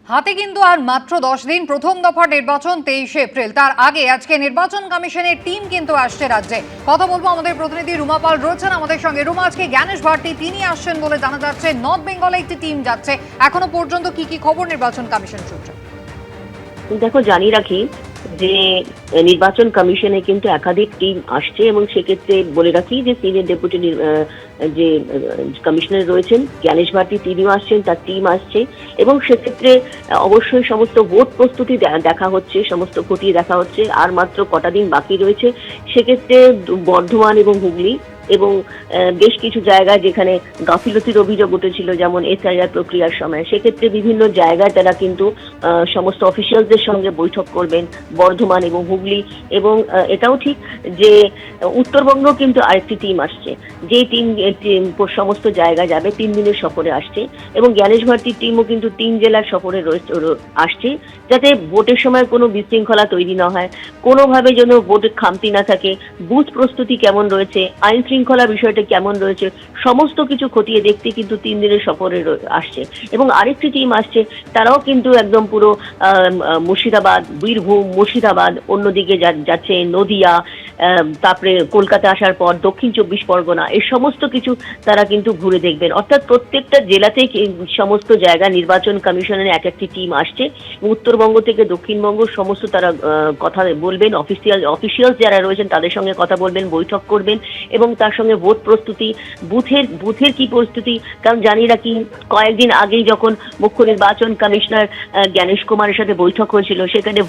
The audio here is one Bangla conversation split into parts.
হাতে কিন্তু আর মাত্র 10 দিন, প্রথম দফার নির্বাচন 23 এপ্রিল। তার আগে আজকে নির্বাচন কমিশনের টিম কিন্তু আসছে রাজ্যে। কথা বলবো আমাদের প্রতিনিধি রুমা পাল রয়েছেন আমাদের সঙ্গে। রুমা, আজকে জ্ঞানেশ ভারতী তিনি আসছেন বলে জানা যাচ্ছে, নর্থ বেঙ্গলে একটি টিম যাচ্ছে। এখনো পর্যন্ত কি খবর নির্বাচন কমিশন সূত্রে? দেখো, জানিয়ে রাখি যে নির্বাচন কমিশনে কিন্তু একাধিক টিম আসছে এবং সেক্ষেত্রে বলে রাখি যে সিনিয়র ডেপুটি যে কমিশনার রয়েছেন জ্ঞানেশ ভারতী তিনিও আসছেন, তার টিম আসছে এবং সেক্ষেত্রে অবশ্যই সমস্ত ভোট প্রস্তুতি দেখা হচ্ছে, সমস্ত খতিয়ে দেখা হচ্ছে। আর মাত্র কটা দিন বাকি রয়েছে। সেক্ষেত্রে বর্ধমান এবং হুগলি এবং বেশ কিছু জায়গায় যেখানে গাফিলতির অভিযোগ উঠেছিল, যেমন এসআইআর প্রক্রিয়ার সময়, সেক্ষেত্রে বিভিন্ন জায়গায় তারা কিন্তু সমস্ত অফিসিয়ালসদের সঙ্গে বৈঠক করবেন, বর্ধমান এবং হুগলি। এবং এটাও ঠিক যে উত্তরবঙ্গ কিন্তু আরেকটি টিম আসছে, যে টিম সমস্ত জায়গায় যাবে, 3 দিনের সফরে আসছে। এবং জ্ঞানেশ ভারতীর টিমও কিন্তু 3 জেলার সফরে আসছে, যাতে ভোটের সময় কোনো বিশৃঙ্খলা তৈরি না হয়, কোনোভাবে যেন ভোটের খামতি না থাকে, বুথ প্রস্তুতি কেমন রয়েছে, আইন শৃঙ্খলা বিষয়টা কেমন রয়েছে, সমস্ত কিছু খতিয়ে দেখতে কিন্তু 3 দিনের সফরে আসছে। এবং আরেকটি টিম আসছে, তারাও কিন্তু একদম পুরো মুর্শিদাবাদ, বীরভূম, মুর্শিদাবাদ, অন্যদিকে যাচ্ছে নদিয়া, তারপরে কলকাতা আসার পর দক্ষিণ 24 পরগনা, এই সমস্ত কিছু তারা কিন্তু ঘুরে দেখবেন। অর্থাৎ প্রত্যেকটা জেলাতেই সমস্ত জায়গা নির্বাচন কমিশনের এক একটি টিম আসছে। উত্তরবঙ্গ থেকে দক্ষিণবঙ্গ সমস্ত তারা কথা বলবেন, অফিসিয়ালস যারা রয়েছেন তাদের সঙ্গে কথা বলবেন, বৈঠক করবেন এবং তার সঙ্গে ভোট প্রস্তুতি, বুথের কি প্রস্তুতি। কারণ জানি রাখি কয়েকদিন আগেই যখন মুখ্য নির্বাচন কমিশনার জ্ঞানেশ কুমারের সাথে বৈঠক হয়েছিল, সেখানে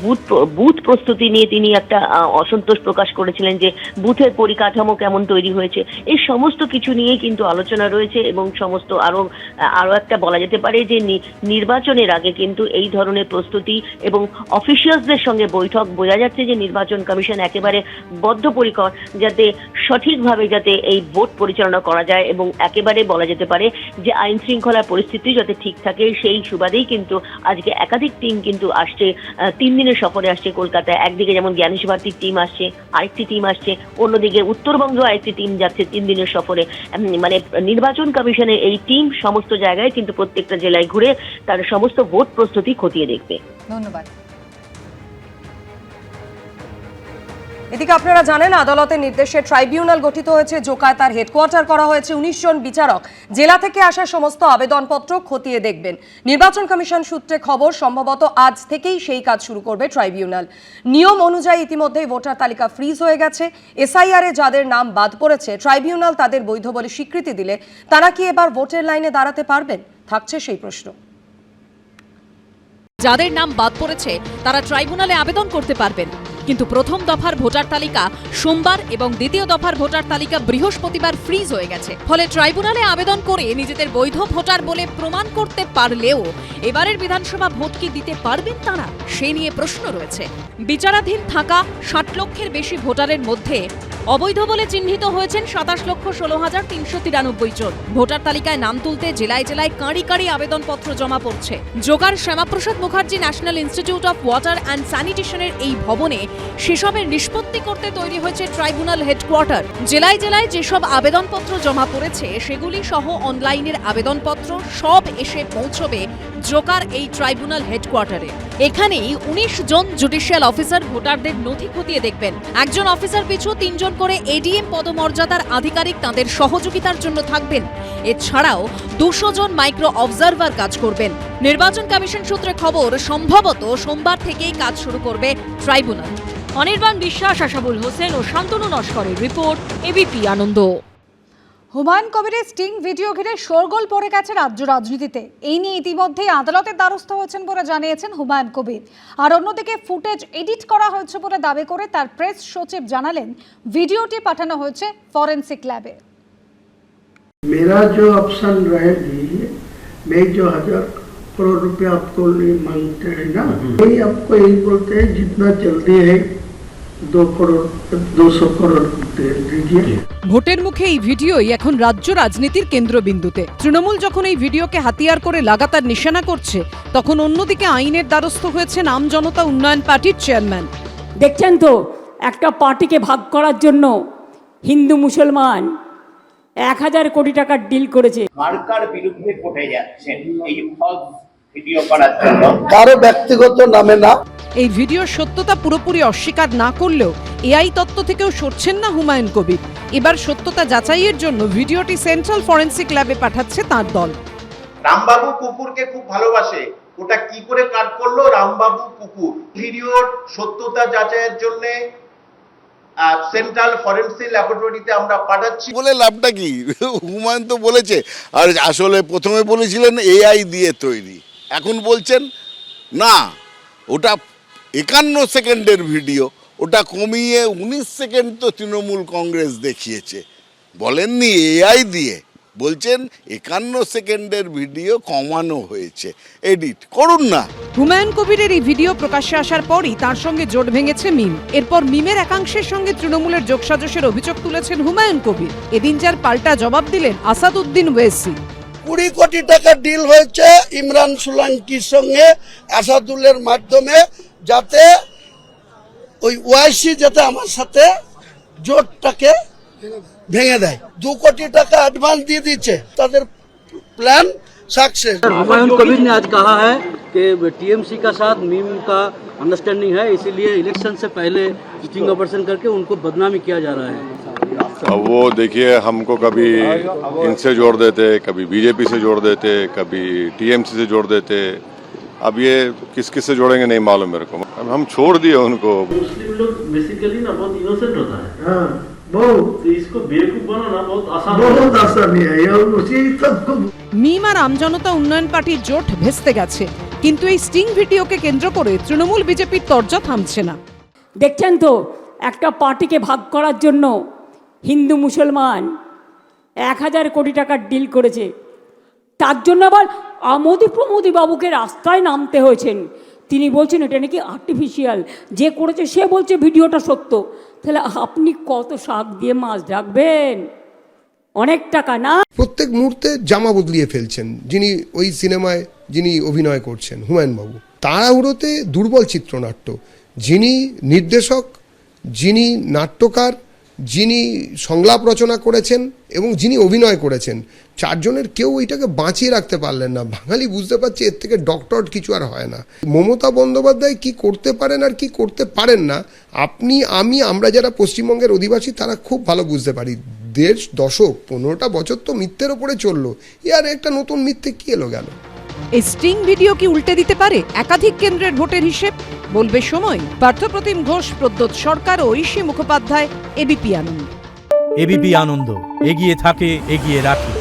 বুথ প্রস্তুতি নিয়ে তিনি একটা অসন্তোষ প্রকাশ করেছিলেন যে বুথের পরিকাঠামো কেমন তৈরি হয়েছে। এই সমস্ত কিছু নিয়ে কিন্তু আলোচনা রয়েছে এবং সমস্ত আরো একটা বলা যেতে পারে যে নির্বাচনের আগে কিন্তু এই ধরনের প্রস্তুতি এবং অফিসিয়ালসদের সঙ্গে বৈঠক, বোঝা যাচ্ছে যে নির্বাচন কমিশন একেবারে বদ্ধপরিকর যাতে সঠিকভাবে যাতে এই ভোট পরিচালনা করা যায় এবং একেবারে বলা যেতে পারে যে আইন শৃঙ্খলার পরিস্থিতি যাতে ঠিক থাকে, সেই সুবাদেই কিন্তু আজকে একাধিক টিম কিন্তু আসছে, 3 দিনের সফরে আসছে কলকাতায়। একদিকে যেমন জ্ঞানেশ ভারতীর টিম আসছে, আরেকটি টিম আসছে, অন্যদিকে উত্তরবঙ্গ আরেকটি টিম যাচ্ছে 3 দিনের সফরে। মানে নির্বাচন কমিশনের এই টিম সমস্ত জায়গায় কিন্তু প্রত্যেকটা জেলায় ঘুরে তার সমস্ত ভোট প্রস্তুতি খতিয়ে দেখবে। ধন্যবাদ। এদিকে আপনারা জানেন, আদালতের নির্দেশে ট্রাইব্যুনাল গঠিত হয়েছে। জোকায় তার হেডকোয়ার্টার করা হয়েছে। 19 জন বিচারক জেলা থেকে আসা সমস্ত আবেদনপত্র খতিয়ে দেখবেন। নির্বাচন কমিশন সূত্রে খবর, সম্ভবত আজ থেকেই সেই কাজ শুরু করবে ট্রাইব্যুনাল। নিয়ম অনুযায়ী ইতিমধ্যেই ভোটার তালিকা ফ্রিজ হয়ে গেছে। এসআইআর এ যাদের নাম বাদ পড়েছে, ট্রাইব্যুনাল তাদের বৈধ বলে স্বীকৃতি দিলে তারা কি এবার ভোটের লাইনে দাঁড়াতে পারবেন, থাকছে সেই প্রশ্ন। যাদের নাম বাদ পড়েছে তারা ট্রাইব্যুনালে আবেদন করতে পারবেন, কিন্তু প্রথম দফার ভোটার তালিকা সোমবার এবং দ্বিতীয় দফার ভোটার তালিকা বৃহস্পতিবার ফ্রিজ হয়ে গেছে। ফলে ট্রাইব্যুনালে আবেদন করে নিজেদের বৈধ ভোটার বলে প্রমাণ করতে পারলেও এবারের বিধানসভা ভোট কি দিতে পারবেন তারা, সে নিয়ে প্রশ্ন রয়েছে। বিচারাধীন থাকা 60 লক্ষের বেশি ভোটারের মধ্যে অবৈধ বলে চিহ্নিত হয়েছেন 27,16,393 জন। ভোটার তালিকায় নাম তুলতে জেলায় জেলায় কাঁড়ি কাঁড়ি আবেদনপত্র জমা পড়ছে। জোকার Shyamaprasad Mukherjee national institute of water and স্যানিটেশনের এই ভবনে সেসবের নিষ্পত্তি করতে তৈরি হয়েছে ট্রাইব্যুনাল হেডকোয়ার্টার। জেলায় জেলায় যেসব আবেদনপত্র জমা পড়েছে সেগুলি সহ অনলাইনের আবেদনপত্র সব এসে পৌঁছবে জোকার এই ট্রাইব্যুনাল হেডকোয়ার্টারে। এখানেই 19 জন জুডিশিয়াল অফিসার ভোটারদের নথি খতিয়ে দেখবেন। একজন অফিসার পিছু 3 জন করে এডিএম পদমর্যাদার আধিকারিক তাদের সহযোগিতার জন্য থাকবেন। এছাড়াও 200 জন মাইক্রো অবজারভার কাজ করবেন। নির্বাচন কমিশন সূত্রে খবর, সম্ভবত সোমবার থেকেই কাজ শুরু করবে ট্রাইব্যুনাল। অনির্বাণ বিশ্বাস, আশাবুল হোসেন ও শান্তনু নস্করের রিপোর্ট, এবিপি আনন্দ। হুমায়ুন কবিরের স্টিং ভিডিও ঘিরে শোরগোল পড়ে গেছে রাজ্য রাজনীতিতে। এই নিয়ে ইতিমধ্যেই আদালতের দ্বারস্থ হয়েছেন বলে জানিয়েছেন হুমায়ুন কবির। আর অন্যদিকে ফুটেজ এডিট করা হয়েছে বলে দাবি করে তার প্রেস সচিব জানালেন ভিডিওটি পাঠানো হয়েছে ফরেন্সিক ল্যাবে। मेरा जो ऑप्शन रहेगी, मैं जो 1000 करोड़ रुपया आपको मांगते हैं ना, यही आपको यही बोलते हैं जितना जल्दी है 200 करोड़ दे दीजिए। ভোটের মুখে এই ভিডিওই এখন রাজ্য রাজনীতির কেন্দ্রবিন্দুতে। তৃণমূল যখন এই ভিডিওকে হাতিয়ার করে লাগাতার নিশানা করছে, তখন অন্যদিকে আইনের দ্বারস্থ হয়েছেন আম জনতা উন্নয়ন পার্টির চেয়ারম্যান। দেখছেন তো, একটা পার্টিকে ভাগ করার জন্য হিন্দু মুসলমান 1000 কোটি টাকার ডিল করেছে। মার্কার বিরুদ্ধে কোর্টে যাচ্ছেন, এই ফলস ভিডিও করার জন্য। কারো ব্যক্তিগত নামে না। এই ভিডিওর সত্যতা পুরোপুরি অস্বীকার না করলেও এআই তত্ত্ব থেকেও সরছেন না হুমায়ুন কবির। এবার সত্যতা যাচাইয়ের জন্য ভিডিওটি সেন্ট্রাল ফরেন্সিক ল্যাবে পাঠাচ্ছে তার দল। রামবাবু কুকুরকে খুব ভালোবাসে, ওটা কি করে কাট করলো রামবাবু কুকুর। ভিডিওর সত্যতা যাচাইয়ের জন্য সেন্ট্রাল ফরেন্সিক ল্যাবরেটরিতে আমরা পাঠাচ্ছি। বলে লাভটা কি? হুমায়ুন তো বলেছে, আর আসলে প্রথমে বলেছিলেন এআই দিয়ে তৈরি, এখন বলছেন না ওটা 51 সেকেন্ডের ভিডিও, ওটা কমিয়ে 19 সেকেন্ড তো তৃণমূল কংগ্রেস দেখিয়েছে, বলেননি এআই দিয়ে, বলছেন 51 সেকেন্ডের ভিডিও কমানো হয়েছে, এডিট করুন না। হুমায়ুন কবিরের এই ভিডিও প্রকাশ্যে আসার পরই তার সঙ্গে জোট ভেঙেছে মিম। এরপর মিমের একাংশের সঙ্গে তৃণমূলের যোগসাজশের অভিযোগ তুলেছেন হুমায়ুন কবির। এদিন যার পাল্টা জবাব দিলেন আসাদউদ্দিন ওয়েসি। 20 কোটি টাকা ডিল হয়েছে ইমরান সোলাঙ্কির সঙ্গে আসাদুলের মাধ্যমে, যাতে ওই ওয়াইসি যাতে আমার সাথে জোটটাকে ভেঙে দেয়। 2 কোটি টাকা অ্যাডভান্স দিয়ে দিচ্ছে, তাদের প্ল্যান सक्सेस। हुमायूं कबीर ने आज कहा है कि टीएमसी का साथ मीम का अंडरस्टैंडिंग है, इसीलिए इलेक्शन से पहले स्टिंग ऑपरेशन करके उनको बदनामी किया जा रहा है। अब वो देखिए, हमको कभी इनसे जोड़ देते, कभी बीजेपी से जोड़ देते, कभी टीएमसी से जोड़ देते, अब ये किस किस से जोड़ेंगे नहीं मालूम मेरे को। अब हम छोड़ दिए उनको। मुस्लिम लोग बेसिकली ना बहुत इनोसेंट होता है, हाँ बहुत, तो इसको बेवकूफ बनाना बहुत आसान है, ये उसी सबको। মিম আর আমজনতা উন্নয়ন পার্টির জোট ভেস্তে গেছে, কিন্তু এই স্টিং ভিডিওকে কেন্দ্র করে তৃণমূল বিজেপির তরজা থামছে না। দেখছেন তো, একটা পার্টিকে ভাগ করার জন্য হিন্দু মুসলমান 1000 কোটি টাকার ডিল করেছে, তার জন্য আবার আমোদি প্রমোদি বাবুকে রাস্তায় নামতে হয়েছেন। তিনি বলছেন এটা নাকি আর্টিফিশিয়াল, যে করেছে সে বলছে ভিডিওটা সত্য। তাহলে আপনি কত শাক দিয়ে মাছ ঢাকবেন? অনেক টাকা না? প্রত্যেক মুহূর্তে জামা বদলিয়ে ফেলছেন যিনি ওই সিনেমায় যিনি অভিনয় করছেন হুমায়ুন বাবু। তাড়াহুড়োতে দুর্বল চিত্রনাট্য, যিনি নির্দেশক, যিনি নাট্যকার, যিনি সংলাপ রচনা করেছেন এবং যিনি অভিনয় করেছেন, চারজনের কেউ এটাকে বাঁচিয়ে রাখতে পারলেন না। বাঙালি বুঝতে পারছে এর থেকে ডক্টর কিছু আর হয় না। মমতা বন্দ্যোপাধ্যায় কি করতে পারেন আর কি করতে পারেন না, আপনি আমি আমরা যারা পশ্চিমবঙ্গের অধিবাসী তারা খুব ভালো বুঝতে পারি। 1.5 দশক 15টা বছর তো মিথ্যের ওপরে চললো, আর একটা নতুন মিথ্যে কি এলো গেল? এই স্টিং ভিডিও কি উল্টে দিতে পারে একাধিক কেন্দ্রের ভোটের হিসেব? বলবে সময়। পার্থপ্রতিম ঘোষ, প্রদ্যোৎ সরকার ও ঐশী মুখোপাধ্যায়, এবিপি আনন্দ। এবিপি আনন্দ, এগিয়ে থাকে, এগিয়ে রাখে।